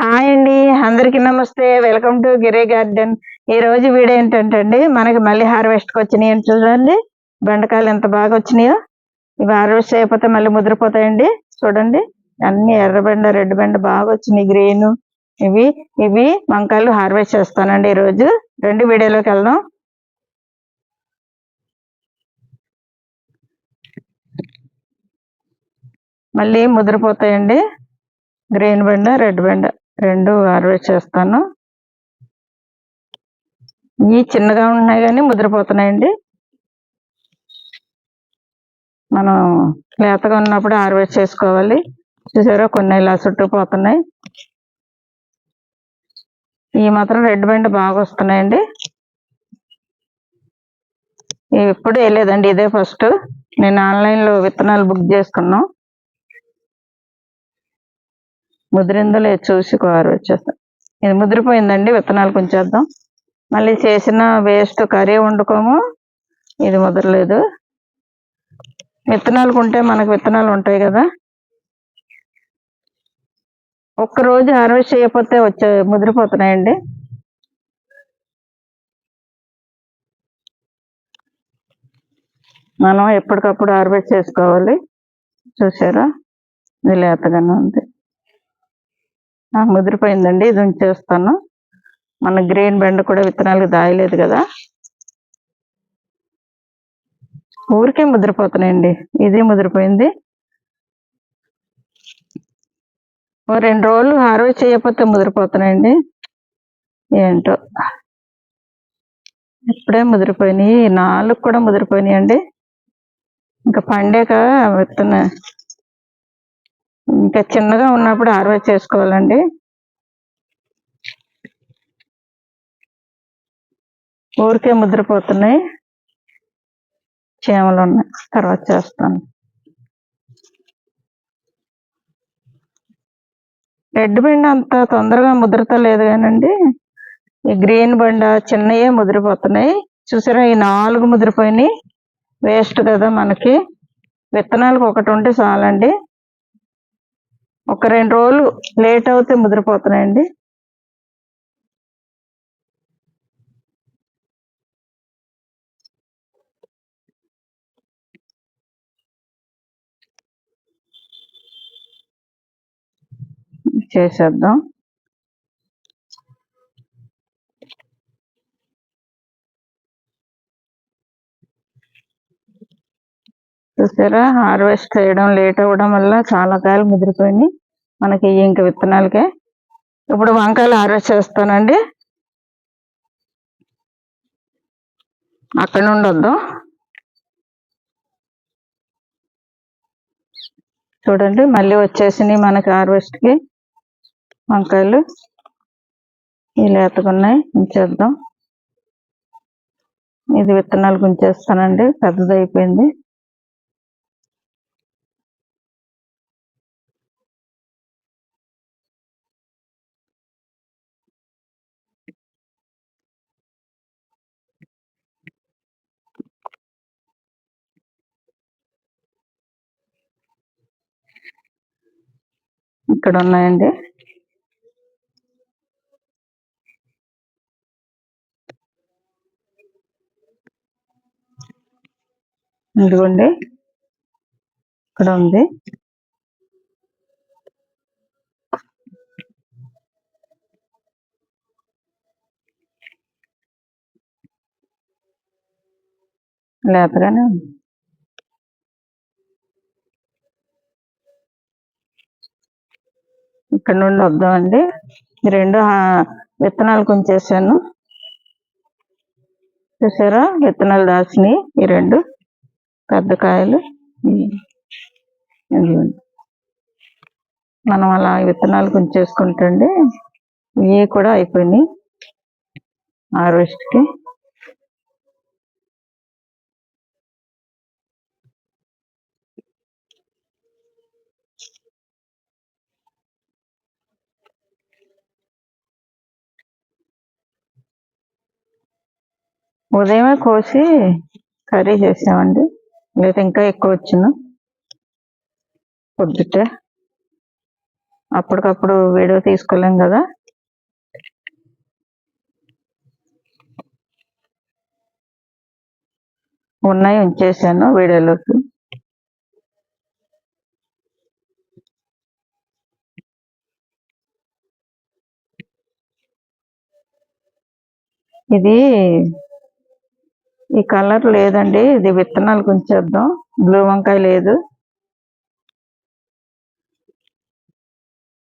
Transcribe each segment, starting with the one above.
Hi అండి, అందరికీ నమస్తే. వెల్కమ్ టు గిరే గార్డెన్. ఈ రోజు వీడియో ఏంటంటే అండి, మనకి మళ్ళీ హార్వెస్ట్కి వచ్చినాయి అని చూడండి. బెండకాయలు ఎంత బాగా వచ్చినాయో. ఇవి హార్వెస్ట్ అయిపోతే మళ్ళీ ముదిరిపోతాయండి. చూడండి, అన్ని ఎర్ర బెండ, రెడ్ బెండ బాగా వచ్చినాయి, గ్రీన్. ఇవి ఇవి వంకాయలు హార్వెస్ట్ చేస్తానండి ఈరోజు. రెండు వీడియోలోకి వెళ్దాం. మళ్ళీ ముదిరిపోతాయండి. గ్రీన్ బెండ, రెడ్ బెండ రెండు హార్వెస్ట్ చేస్తాను. ఇవి చిన్నగా ఉన్నాయి కానీ ముదిరిపోతున్నాయండి. మనం లేతగా ఉన్నప్పుడు హార్వెస్ట్ చేసుకోవాలి. చూసారా, కొన్ని ఇలా చుట్టుకుపోతున్నాయి. ఈ మాత్రం రెడ్ బెండ బాగా వస్తున్నాయండి. ఇవి ఎప్పుడు వేయలేదండి, ఇదే ఫస్ట్. నేను ఆన్లైన్లో విత్తనాలు బుక్ చేసుకున్నాం. ముదిరిందో లేదు చూసి హార్వెస్ట్ చేస్తాం. ఇది ముదిరిపోయిందండి, విత్తనాలు కొంచేద్దాం. మళ్ళీ చేసిన వేస్ట్ కర్రీ వండుకోము, ఇది ముదరలేదు. విత్తనాలు కొంటే మనకు విత్తనాలు ఉంటాయి కదా, ఒక్కరోజు హార్వెస్ట్ చేయకపోతే ముదిరిపోతున్నాయండి. మనం ఎప్పటికప్పుడు హార్వెస్ట్ చేసుకోవాలి. చూసారా, ఇది లేతగానే ఉంది. ముదిరిపోయిందండి, ఇది ఉంచేస్తాను. మన గ్రీన్ బెండ కూడా విత్తనాలకు దాయలేదు కదా, ఊరికే ముదిరిపోతున్నాయండి. ఇది ముదిరిపోయింది. ఓ 2 రోజులు హార్వెస్ట్ చేయకపోతే ముదిరిపోతున్నాయండి. ఏంటో ఇప్పుడే ముదిరిపోయినాయి. 4 కూడా ముదిరిపోయినాయి అండి. ఇంకా పండాక ఇంకా చిన్నగా ఉన్నప్పుడు హార్వెస్ట్ చేసుకోవాలండి. ఊరికే ముదిరిపోతున్నాయి, చీమలు ఉన్నాయి. తర్వాత చేస్తాను. రెడ్ బెండ అంత తొందరగా ముద్రతలేదు కానండి, ఈ గ్రీన్ బండ చిన్నయే ముదిరిపోతున్నాయి. చూసారా, ఈ 4 ముదిరిపోయినాయి. వేస్ట్ కదా మనకి. విత్తనాలకు ఒకటి ఉంటే చాలండి. ఒక 2 రోజులు లేట్ అవుతే ముదిరిపోతున్నాయండి. చేసేద్దాం. చూసారా, హార్వెస్ట్ చేయడం లేట్ అవ్వడం వల్ల చాలా కాయలు ముదిరిపోయినాయి మనకి. ఇంకా విత్తనాలకే. ఇప్పుడు వంకాయలు హార్వెస్ట్ చేస్తానండి. అక్కడ నుండి వద్దాం. చూడండి, మళ్ళీ వచ్చేసినాయి మనకి హార్వెస్ట్కి వంకాయలు. ఈ లేతకున్నాయి, ఉంచేద్దాం. ఇది విత్తనాలు ఉంచేస్తానండి, పెద్దది అయిపోయింది. ఇక్కడ ఉన్నాయండి. ఇదిగోండి, ఇక్కడ ఉంది. లేతగానే ఉంది. ఇక్కడ నుండి వద్దామండి. ఈ 2 విత్తనాలు కొంచేసాను. చూసారా, విత్తనాలు దాచినాయి ఈ 2 పెద్ద కాయలు. మనం అలా విత్తనాలు కొంచేసుకుంటండి. ఇవి కూడా అయిపోయినాయి హార్వెస్ట్కి. ఉదయమే కోసి కర్రీ చేసామండి, లేదా ఇంకా ఎక్కువ వచ్చిన పొద్దుటే. అప్పటికప్పుడు వీడియో తీసుకోలేం కదా. ఉన్నాయి ఉంచేసాను వీడియోలోకి. ఇది ఈ కలర్ లేదండి, ఇది విత్తనాలు ఉంచేద్దాం. బ్లూ వంకాయ లేదు,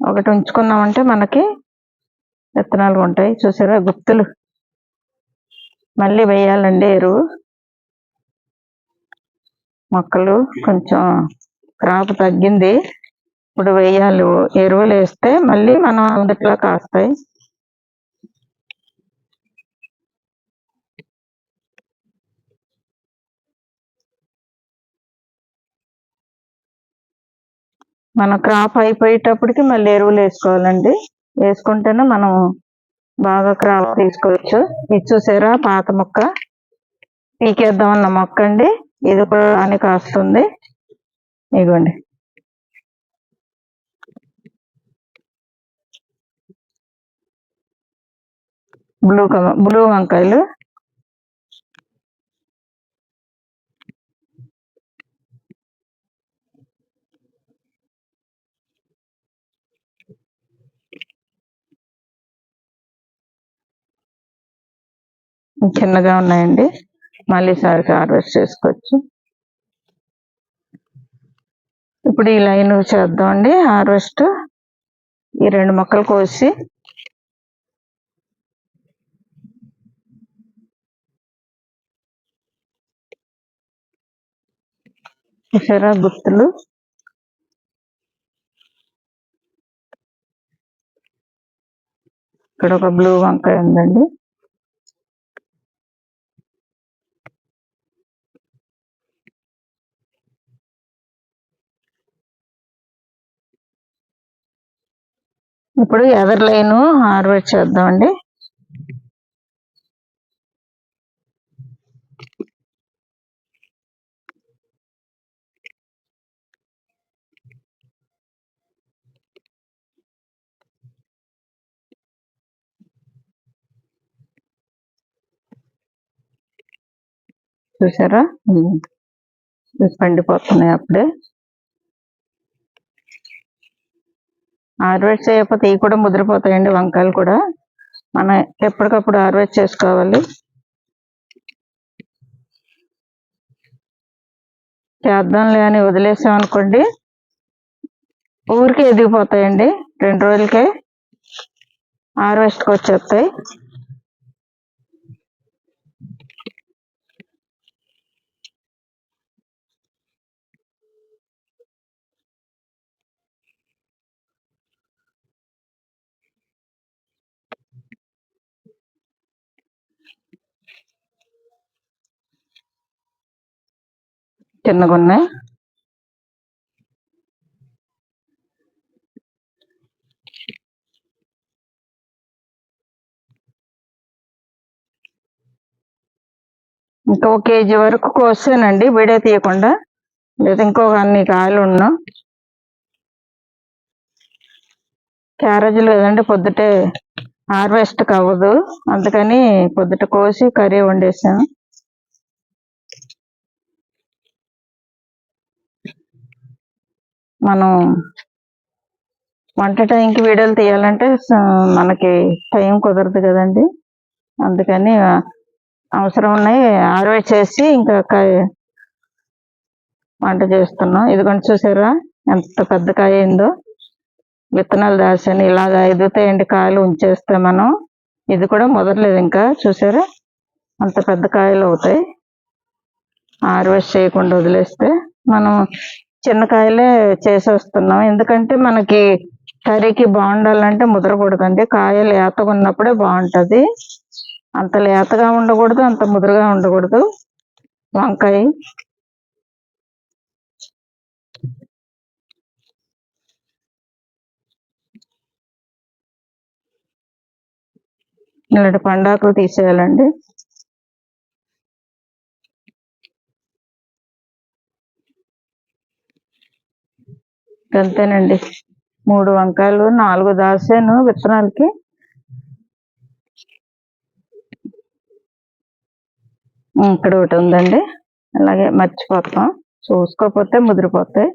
ఒకటి ఉంచుకున్నామంటే మనకి విత్తనాలు ఉంటాయి. చూసారా గుత్తులు. మళ్ళీ వేయాలండి ఎరువు. మొక్కలు కొంచెం క్రాప్ తగ్గింది, ఇప్పుడు వేయాలి. ఎరువులు వేస్తే మళ్ళీ మనం అందుట్లో కాస్తాయి. మన క్రాప్ అయిపోయేటప్పటికి మళ్ళీ ఎరువులు వేసుకోవాలండి. వేసుకుంటేనే మనం బాగా క్రాప్ తీసుకోవచ్చు. ఇది చూసారా పాత మొక్క, పీకేద్దామన్న మొక్క అండి. ఇది కూడా అని కాస్తుంది. ఇదిగోండి, బ్లూ వంకాయలు. చిన్నగా ఉన్నాయండి, మళ్ళీ సారికి హార్వెస్ట్ చేసుకోవచ్చు. ఇప్పుడు ఈ లైన్ చేద్దామండి హార్వెస్ట్. ఈ 2 మొక్కలు కోసి చూసారా గుత్తులు. ఇక్కడ ఒక బ్లూ వంకాయ ఉందండి. ఇప్పుడు ఎదర్ లైన్ హార్వెస్ట్ చేద్దామండి. చూసారా పండిపోతున్నాయి అప్పుడే. హార్వెస్ట్ చేయకపోతే ఇవి కూడా ముదిరిపోతాయండి, వంకాయలు కూడా. మనం ఎప్పటికప్పుడు హార్వెస్ట్ చేసుకోవాలి. చేద్దాంలే అని వదిలేసామనుకోండి, ఊరికే ఎదిగిపోతాయండి. 2 రోజులకే హార్వెస్ట్కి వచ్చేస్తాయి. చిన్నగా ఉన్నాయి. ఇంకా 1 కేజీ వరకు కోసానండి వీడియో తీయకుండా, లేదా ఇంకొక అన్ని కాయలు ఉన్నా. క్యారేజీలు కదండి, పొద్దుటే హార్వెస్ట్కి అవ్వదు, అందుకని పొద్దుట కోసి కర్రీ వండేసాను. మనం వంట టైంకి వీడియోలు తీయాలంటే మనకి టైం కుదరదు కదండి, అందుకని అవసరం ఉన్నాయి హార్వెస్ట్ చేసి ఇంకా వంట చేస్తున్నాం. ఇదిగోండి చూసారా ఎంత పెద్ద కాయ అయిందో. విత్తనాలు దాచాను, ఇలాగా ఎదుగుతాయండి కాయలు ఉంచేస్తే మనం. ఇది కూడా ముదరలేదు ఇంకా, చూసారా అంత పెద్ద కాయలు అవుతాయి హార్వెస్ట్ చేయకుండా వదిలేస్తే. మనం చిన్న కాయలే చేసేస్తున్నాం, ఎందుకంటే మనకి కర్రీకి బాగుండాలంటే ముదరకూడదండి. కాయ లేతగా ఉన్నప్పుడే బాగుంటుంది, అంత లేతగా ఉండకూడదు, అంత ముదురుగా ఉండకూడదు వంకాయ. ఇలాంటి పండాకులు తీసేయాలండి. అంతేనండి, 3 వంకాయలు 4 దాసాను విత్తనాలకి. ఇక్కడ ఒకటి ఉందండి, అలాగే మర్చిపోతాం, చూసుకోకపోతే ముదిరిపోతాయి.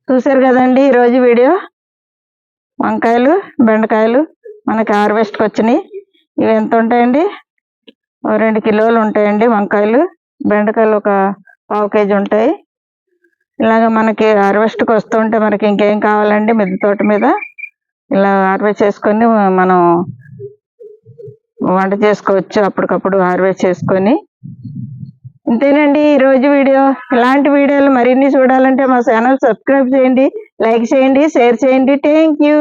చూసారు కదండి ఈరోజు వీడియో. వంకాయలు బెండకాయలు మనకి హార్వెస్ట్కి వచ్చినాయి. ఇవి ఎంత ఉంటాయండి? 2 కిలోలు ఉంటాయండి. వంకాయలు బెండకాయలు ఒక 1/2 కేజీ ఉంటాయి. ఇలాగ మనకి హార్వెస్ట్కి వస్తుంటే మనకి ఇంకేం కావాలండి? మిద్దె తోట మీద ఇలా హార్వెస్ట్ చేసుకొని మనం వంట చేసుకోవచ్చు, అప్పటికప్పుడు హార్వెస్ట్ చేసుకొని. ఇంతేనండి ఈరోజు వీడియో. ఇలాంటి వీడియోలు మరిన్ని చూడాలంటే మా ఛానల్ సబ్స్క్రైబ్ చేయండి, లైక్ చేయండి, షేర్ చేయండి. Thank you.